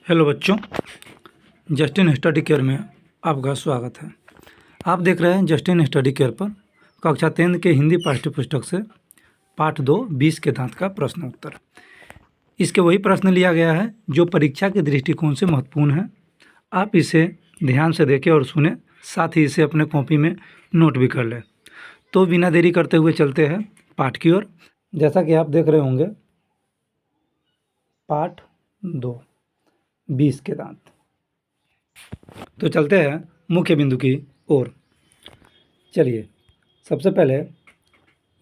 Hello बच्चों, Justin study care में आपका स्वागत है। आप देख रहे हैं जस्टिन स्टडी केयर पर कक्षा 10 के हिंदी पाठ्य पुस्तक से पाठ 2 20 के दांत का प्रश्न उत्तर। इसके वही प्रश्न लिया गया है जो परीक्षा के दृष्टिकोण से महत्वपूर्ण है। आप इसे ध्यान से देखें और सुने, साथ ही इसे अपने कॉपी में नोट भी कर लें। तो बिना देरी करते हुए चलते हैं पाठ की ओर। जैसा कि आप देख रहे होंगे, पाठ 2 20 के दांत। तो चलते हैं मुख्य बिंदु की ओर। चलिए, सबसे पहले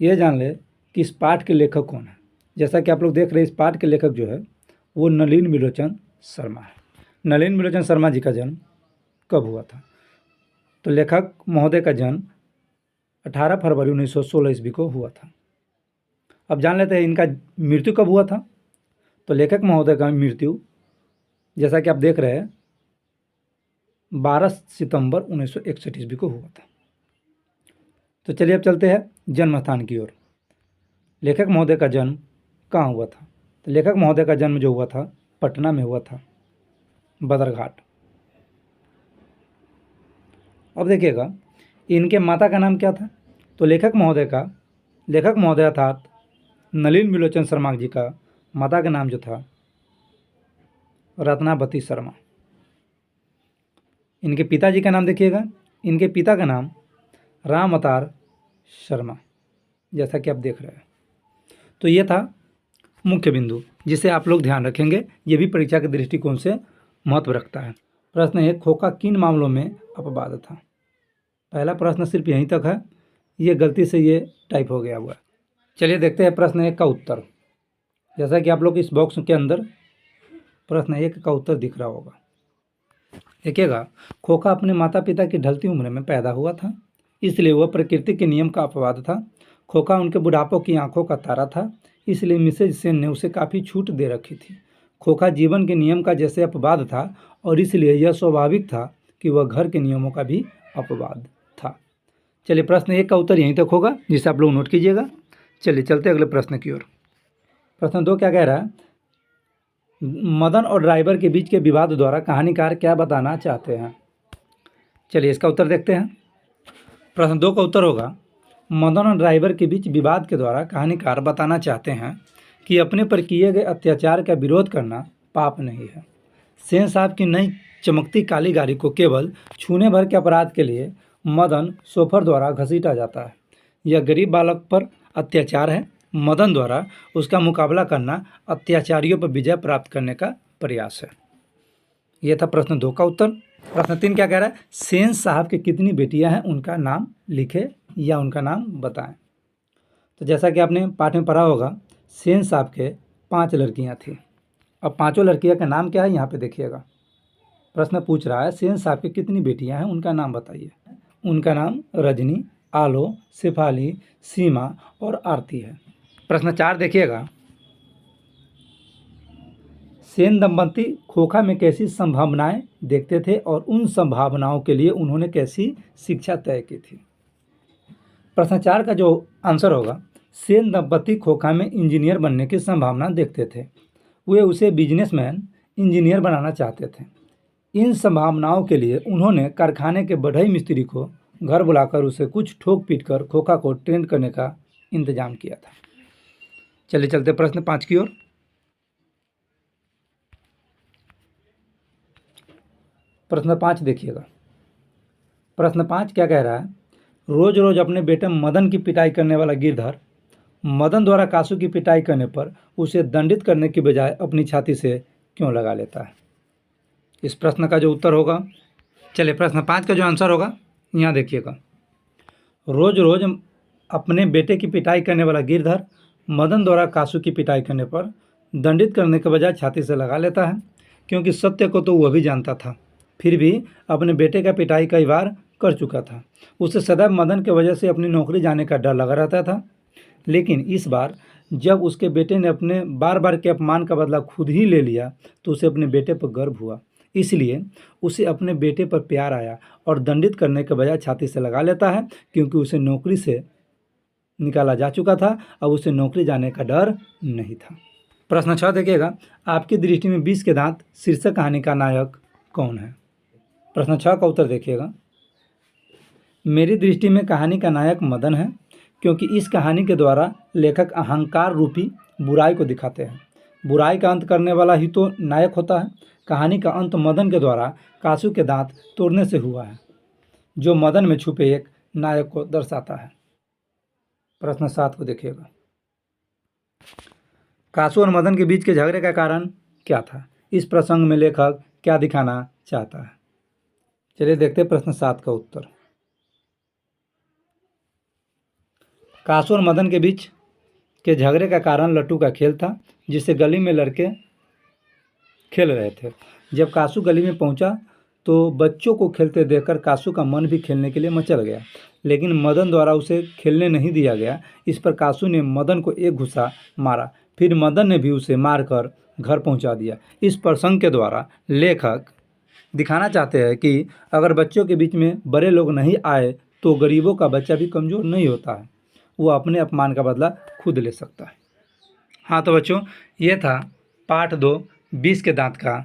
ये जान ले कि इस पाठ के लेखक कौन है। जैसा कि आप लोग देख रहे हैं, इस पाठ के लेखक जो है वो नलिन बिलोचन शर्मा है। नलिन बिलोचन शर्मा जी का जन्म कब हुआ था? तो लेखक महोदय का जन्म 18 फरवरी 1916 ईस्वी को हुआ था। अब जान लेते हैं इनका मृत्यु कब हुआ था। तो लेखक महोदय का मृत्यु, जैसा कि आप देख रहे हैं, 12 सितंबर 1961 ईस्वी को हुआ था। तो चलिए अब चलते हैं जन्म स्थान की ओर। लेखक महोदय का जन्म कहाँ हुआ था? तो लेखक महोदय का जन्म जो हुआ था पटना में हुआ था, बदरघाट। अब देखिएगा, इनके माता का नाम क्या था? तो लेखक महोदय अर्थात नलिन बिलोचन शर्मा जी का माता का नाम जो था रत्नावती शर्मा। इनके पिताजी का नाम देखिएगा, इनके पिता का नाम राम अवतार शर्मा, जैसा कि आप देख रहे हैं। तो ये था मुख्य बिंदु जिसे आप लोग ध्यान रखेंगे। ये भी परीक्षा के दृष्टिकोण से महत्व रखता है। प्रश्न 1, खोखा किन मामलों में अपवाद था? पहला प्रश्न सिर्फ यहीं तक है, ये गलती से ये टाइप हो गया हुआ है। चलिए देखते हैं प्रश्न 1 का उत्तर। जैसा कि आप लोग इस बॉक्स के अंदर प्रश्न 1 का उत्तर दिख रहा होगा। देखिएगा, खोखा अपने माता पिता की ढलती उम्र में पैदा हुआ था, इसलिए वह प्रकृति के नियम का अपवाद था। खोखा उनके बुढ़ापों की आंखों का तारा था, इसलिए मिसेज सेन ने उसे काफ़ी छूट दे रखी थी। खोखा जीवन के नियम का जैसे अपवाद था और इसलिए यह स्वाभाविक था कि वह घर के नियमों का भी अपवाद था। चलिए, प्रश्न 1 का उत्तर यहीं तक होगा, जिसे आप लोग नोट कीजिएगा। चलिए चलते अगले प्रश्न की ओर। प्रश्न 2 क्या कह रहा है? मदन और ड्राइवर के बीच के विवाद द्वारा कहानीकार क्या बताना चाहते हैं? चलिए इसका उत्तर देखते हैं। प्रश्न 2 का उत्तर होगा, मदन और ड्राइवर के बीच विवाद के द्वारा कहानीकार बताना चाहते हैं कि अपने पर किए गए अत्याचार का विरोध करना पाप नहीं है। सेन साहब की नई चमकती काली गाड़ी को केवल छूने भर के अपराध के लिए मदन शोफर द्वारा घसीटा जाता है। यह गरीब बालक पर अत्याचार है। मदन द्वारा उसका मुकाबला करना अत्याचारियों पर विजय प्राप्त करने का प्रयास है। यह था प्रश्न 2 का उत्तर। प्रश्न 3 क्या कह रहा है? सेन साहब की कितनी बेटियां हैं, उनका नाम लिखे या उनका नाम बताएं। तो जैसा कि आपने पाठ में पढ़ा होगा, सेन साहब के 5 लड़कियां थी। अब 5 लड़कियों का नाम क्या है, यहाँ पे देखिएगा। प्रश्न पूछ रहा है सेन साहब की कितनी बेटियां हैं, उनका नाम बताइए। उनका नाम रजनी, आलो, शेफाली, सीमा और आरती है। प्रश्न 4 देखिएगा, सेन दंपति खोखा में कैसी संभावनाएं देखते थे और उन संभावनाओं के लिए उन्होंने कैसी शिक्षा तय की थी। प्रश्न 4 का जो आंसर होगा, सेन दंपति खोखा में इंजीनियर बनने की संभावना देखते थे। वे उसे बिजनेसमैन इंजीनियर बनाना चाहते थे। इन संभावनाओं के लिए उन्होंने कारखाने के बढ़ई मिस्त्री को घर बुलाकर उसे कुछ ठोक पीट कर खोखा को ट्रेन करने का इंतजाम किया था। चलिए चलते प्रश्न 5 की ओर। प्रश्न 5 देखिएगा। प्रश्न 5 क्या कह रहा है? रोज रोज अपने बेटे मदन की पिटाई करने वाला गिरधर मदन द्वारा कासू की पिटाई करने पर उसे दंडित करने की बजाय अपनी छाती से क्यों लगा लेता है? इस प्रश्न का जो उत्तर होगा, चलिए प्रश्न 5 का जो आंसर होगा यहाँ देखिएगा। रोज रोज अपने बेटे की पिटाई करने वाला गिरधर मदन द्वारा कासू की पिटाई करने पर दंडित करने के बजाय छाती से लगा लेता है, क्योंकि सत्य को तो वह भी जानता था, फिर भी अपने बेटे का पिटाई कई बार कर चुका था। उसे सदैव मदन की वजह से अपनी नौकरी जाने का डर लगा रहता था। लेकिन इस बार जब उसके बेटे ने अपने बार बार के अपमान का बदला खुद ही ले लिया तो उसे अपने बेटे पर गर्व हुआ। इसलिए उसे अपने बेटे पर प्यार आया और दंडित करने के बजाय छाती से लगा लेता है, क्योंकि उसे नौकरी से निकाला जा चुका था। अब उसे नौकरी जाने का डर नहीं था। प्रश्न 6 देखिएगा, आपकी दृष्टि में 20 के दांत शीर्षक कहानी का नायक कौन है? प्रश्न 6 का उत्तर देखिएगा, मेरी दृष्टि में कहानी का नायक मदन है, क्योंकि इस कहानी के द्वारा लेखक अहंकार रूपी बुराई को दिखाते हैं। बुराई का अंत करने वाला ही तो नायक होता है। कहानी का अंत मदन के द्वारा कासू के दांत तोड़ने से हुआ है, जो मदन में छुपे एक नायक को दर्शाता है। प्रश्न 7 को देखिएगा, कासू और मदन के बीच के झगड़े का कारण क्या था? इस प्रसंग में लेखक क्या दिखाना चाहता है? चलिए देखते हैं प्रश्न 7 का उत्तर। कासू और मदन के बीच के झगड़े का कारण लट्टू का खेल था, जिससे गली में लड़के खेल रहे थे। जब कासू गली में पहुंचा तो बच्चों को खेलते देखकर कासू का मन भी खेलने के लिए मचल गया, लेकिन मदन द्वारा उसे खेलने नहीं दिया गया। इस पर कासू ने मदन को एक घुसा मारा, फिर मदन ने भी उसे मारकर घर पहुंचा दिया। इस प्रसंग के द्वारा लेखक दिखाना चाहते हैं कि अगर बच्चों के बीच में बड़े लोग नहीं आए तो गरीबों का बच्चा भी कमज़ोर नहीं होता है, वो अपने अपमान का बदला खुद ले सकता है। हाँ तो बच्चों, ये था पाठ 2 20 के दांत का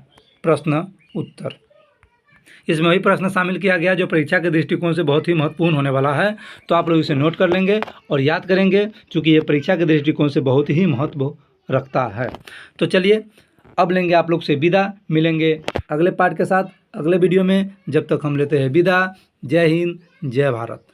प्रश्न उत्तर। इसमें वही प्रश्न शामिल किया गया जो परीक्षा के दृष्टिकोण से बहुत ही महत्वपूर्ण होने वाला है, तो आप लोग इसे नोट कर लेंगे और याद करेंगे, क्योंकि ये परीक्षा के दृष्टिकोण से बहुत ही महत्व रखता है। तो चलिए अब लेंगे आप लोग से विदा, मिलेंगे अगले पाठ के साथ अगले वीडियो में। जब तक हम लेते हैं विदा। जय हिंद, जय भारत।